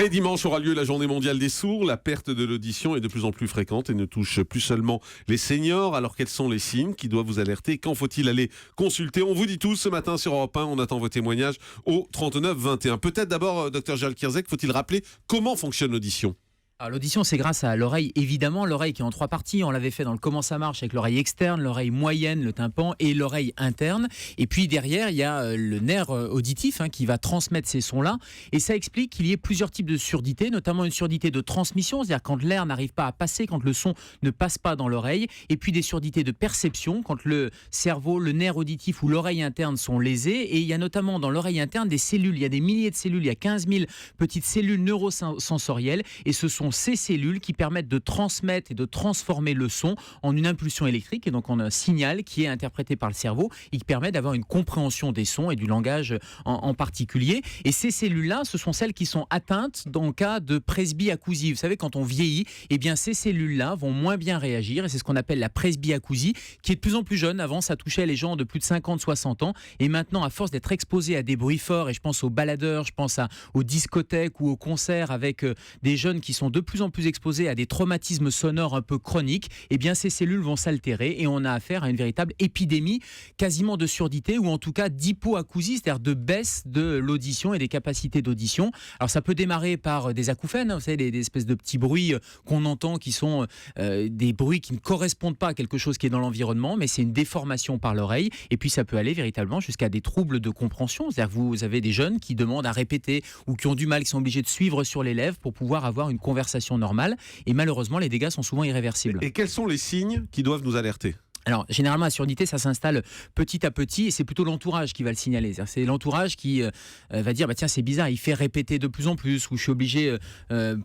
Et dimanche aura lieu la journée mondiale des sourds. La perte de l'audition est de plus en plus fréquente et ne touche plus seulement les seniors. Alors quels sont les signes qui doivent vous alerter? Quand faut-il aller consulter? On vous dit tout ce matin sur Europe 1. On attend vos témoignages au 39 21. Peut-être d'abord, Dr Gérald Kierzek, faut-il rappeler comment fonctionne l'audition? Alors, l'audition, c'est grâce à l'oreille, évidemment, l'oreille qui est en 3 parties. On l'avait fait dans le Comment ça marche avec l'oreille externe, l'oreille moyenne, le tympan et l'oreille interne. Et puis derrière, il y a le nerf auditif qui va transmettre ces sons-là. Et ça explique qu'il y ait plusieurs types de surdité, notamment une surdité de transmission, c'est-à-dire quand l'air n'arrive pas à passer, quand le son ne passe pas dans l'oreille. Et puis des surdités de perception, quand le cerveau, le nerf auditif ou l'oreille interne sont lésés. Et il y a notamment dans l'oreille interne des cellules. Il y a des milliers de cellules, il y a 15 000 petites cellules neurosensorielles. Et ce sont ces cellules qui permettent de transmettre et de transformer le son en une impulsion électrique et donc en un signal qui est interprété par le cerveau et qui permet d'avoir une compréhension des sons et du langage en particulier. Et ces cellules-là, ce sont celles qui sont atteintes dans le cas de presbyacousie. Vous savez, quand on vieillit, eh bien ces cellules-là vont moins bien réagir et c'est ce qu'on appelle la presbyacousie qui est de plus en plus jeune. Avant, ça touchait les gens de plus de 50-60 ans et maintenant, à force d'être exposés à des bruits forts, et je pense aux baladeurs, je pense aux discothèques ou aux concerts avec des jeunes qui sont de plus en plus exposés à des traumatismes sonores un peu chroniques, eh bien ces cellules vont s'altérer et on a affaire à une véritable épidémie quasiment de surdité ou en tout cas d'hypoacousie, c'est-à-dire de baisse de l'audition et des capacités d'audition. Alors ça peut démarrer par des acouphènes, vous savez, des espèces de petits bruits qu'on entend qui sont des bruits qui ne correspondent pas à quelque chose qui est dans l'environnement, mais c'est une déformation par l'oreille et puis ça peut aller véritablement jusqu'à des troubles de compréhension, c'est-à-dire que vous avez des jeunes qui demandent à répéter ou qui ont du mal, qui sont obligés de suivre sur les lèvres pour pouvoir avoir une conversation normale et malheureusement les dégâts sont souvent irréversibles. Et quels sont les signes qui doivent nous alerter? Alors, généralement, la surdité, ça s'installe petit à petit et c'est plutôt l'entourage qui va le signaler. C'est l'entourage qui va dire, tiens, c'est bizarre, il fait répéter de plus en plus ou je suis obligé,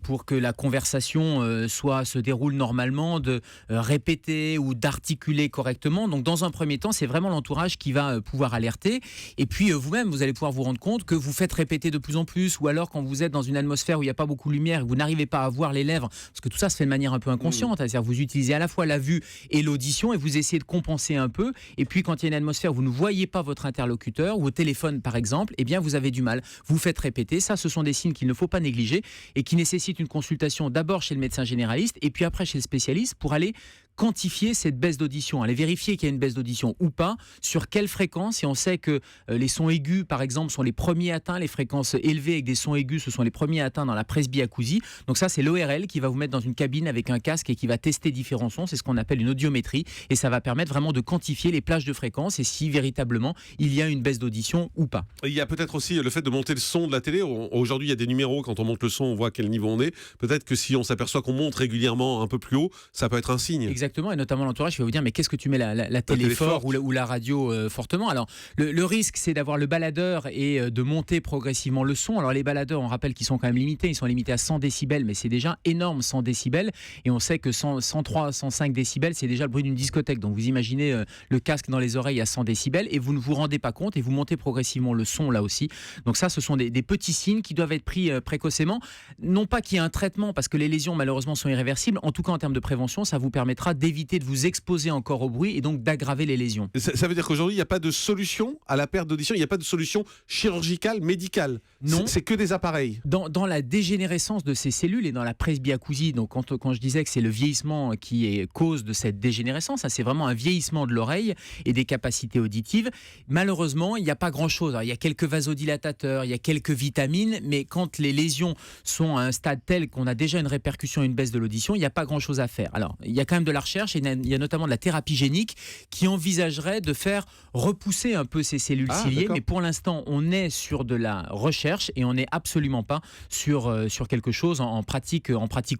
pour que la conversation se déroule normalement, de répéter ou d'articuler correctement. Donc, dans un premier temps, c'est vraiment l'entourage qui va pouvoir alerter. Et puis, vous-même, vous allez pouvoir vous rendre compte que vous faites répéter de plus en plus ou alors quand vous êtes dans une atmosphère où il n'y a pas beaucoup de lumière et que vous n'arrivez pas à voir les lèvres, parce que tout ça se fait de manière un peu inconsciente, c'est-à-dire vous utilisez à la fois la vue et l'audition et vous essayez de compenser un peu et puis quand il y a une atmosphère où vous ne voyez pas votre interlocuteur ou au téléphone par exemple, eh bien vous avez du mal, vous faites répéter, ça ce sont des signes qu'il ne faut pas négliger et qui nécessitent une consultation d'abord chez le médecin généraliste et puis après chez le spécialiste pour aller quantifier cette baisse d'audition, aller vérifier qu'il y a une baisse d'audition ou pas, sur quelle fréquence, et on sait que les sons aigus par exemple sont les premiers atteints, les fréquences élevées avec des sons aigus ce sont les premiers atteints dans la presbyacousie, donc ça c'est l'ORL qui va vous mettre dans une cabine avec un casque et qui va tester différents sons, c'est ce qu'on appelle une audiométrie et ça va permettre vraiment de quantifier les plages de fréquence et si véritablement il y a une baisse d'audition ou pas. Il y a peut-être aussi le fait de monter le son de la télé. Aujourd'hui il y a des numéros, quand on monte le son on voit à quel niveau on est, peut-être que si on s'aperçoit qu'on monte régulièrement un peu plus haut, ça peut être un signe. Exactement, et notamment l'entourage va vous dire mais qu'est-ce que tu mets la télé fort ou la radio fortement. Alors le risque c'est d'avoir le baladeur et de monter progressivement le son. Alors les baladeurs on rappelle qu'ils sont quand même limités, ils sont limités à 100 décibels mais c'est déjà énorme 100 décibels et on sait que 103, 105 décibels c'est déjà le bruit d'une discothèque. Donc vous imaginez le casque dans les oreilles à 100 décibels et vous ne vous rendez pas compte et vous montez progressivement le son là aussi. Donc ça ce sont des petits signes qui doivent être pris précocement. Non pas qu'il y ait un traitement parce que les lésions malheureusement sont irréversibles, en tout cas en termes de prévention ça vous permettra d'éviter de vous exposer encore au bruit et donc d'aggraver les lésions. Ça veut dire qu'aujourd'hui il n'y a pas de solution à la perte d'audition, il n'y a pas de solution chirurgicale, médicale. Non. C'est que des appareils. Dans la dégénérescence de ces cellules et dans la presbyacousie, donc quand je disais que c'est le vieillissement qui est cause de cette dégénérescence, c'est vraiment un vieillissement de l'oreille et des capacités auditives. Malheureusement, il n'y a pas grand-chose. Alors, il y a quelques vasodilatateurs, il y a quelques vitamines, mais quand les lésions sont à un stade tel qu'on a déjà une répercussion et une baisse de l'audition, il n'y a pas grand-chose à faire. Alors, il y a quand même de la recherche et il y a notamment de la thérapie génique qui envisagerait de faire repousser un peu ces cellules ciliées, mais pour l'instant, on est sur de la recherche et on n'est absolument pas sur quelque chose en pratique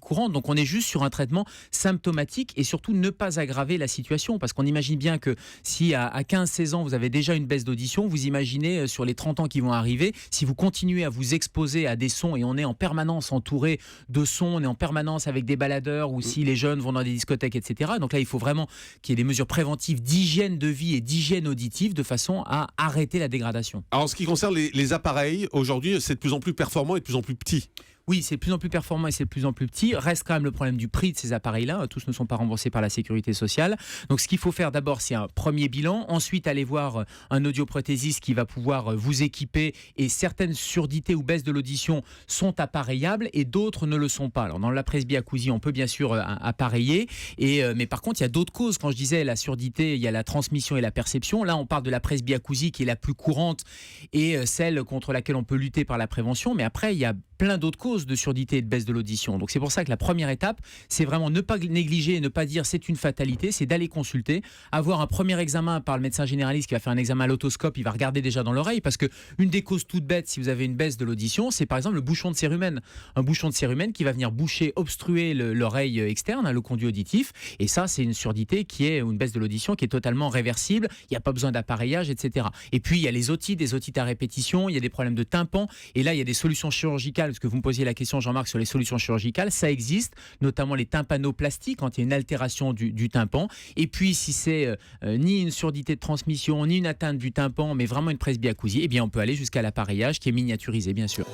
courante. Donc, on est juste sur un traitement symptomatique et surtout ne pas aggraver la situation parce qu'on imagine bien que si à 15-16 ans, vous avez déjà une baisse d'audition, vous imaginez sur les 30 ans qui vont arriver, si vous continuez à vous exposer à des sons et on est en permanence entouré de sons, on est en permanence avec des baladeurs ou si les jeunes vont dans des discothèques, etc. Donc là, il faut vraiment qu'il y ait des mesures préventives d'hygiène de vie et d'hygiène auditive de façon à arrêter la dégradation. Alors, en ce qui concerne les appareils, aujourd'hui, c'est de plus en plus performant et de plus en plus petit. Oui, c'est de plus en plus performant et c'est de plus en plus petit. Reste quand même le problème du prix de ces appareils-là. Tous ne sont pas remboursés par la sécurité sociale. Donc ce qu'il faut faire d'abord, c'est un premier bilan. Ensuite, aller voir un audioprothésiste qui va pouvoir vous équiper. Et certaines surdité ou baisse de l'audition sont appareillables et d'autres ne le sont pas. Alors dans la presbyacousie, on peut bien sûr appareiller. Mais par contre, il y a d'autres causes. Quand je disais la surdité, il y a la transmission et la perception. Là, on parle de la presbyacousie qui est la plus courante et celle contre laquelle on peut lutter par la prévention. Mais après, il y a plein d'autres causes de surdité et de baisse de l'audition. Donc c'est pour ça que la première étape, c'est vraiment ne pas négliger et ne pas dire c'est une fatalité, c'est d'aller consulter, avoir un premier examen par le médecin généraliste qui va faire un examen à l'otoscope, il va regarder déjà dans l'oreille, parce que une des causes toutes bêtes si vous avez une baisse de l'audition, c'est par exemple le bouchon de cérumen. Un bouchon de cérumen qui va venir boucher, obstruer l'oreille externe, le conduit auditif, et ça c'est une surdité qui est une baisse de l'audition qui est totalement réversible, il n'y a pas besoin d'appareillage, etc. Et puis il y a les otites, des otites à répétition, il y a des problèmes de tympan, et là il y a des solutions chirurgicales, parce que vous me posiez la question Jean-Marc sur les solutions chirurgicales, ça existe, notamment les tympanoplasties quand il y a une altération du tympan. Et puis si c'est ni une surdité de transmission, ni une atteinte du tympan, mais vraiment une presbyacousie, eh bien on peut aller jusqu'à l'appareillage qui est miniaturisé bien sûr.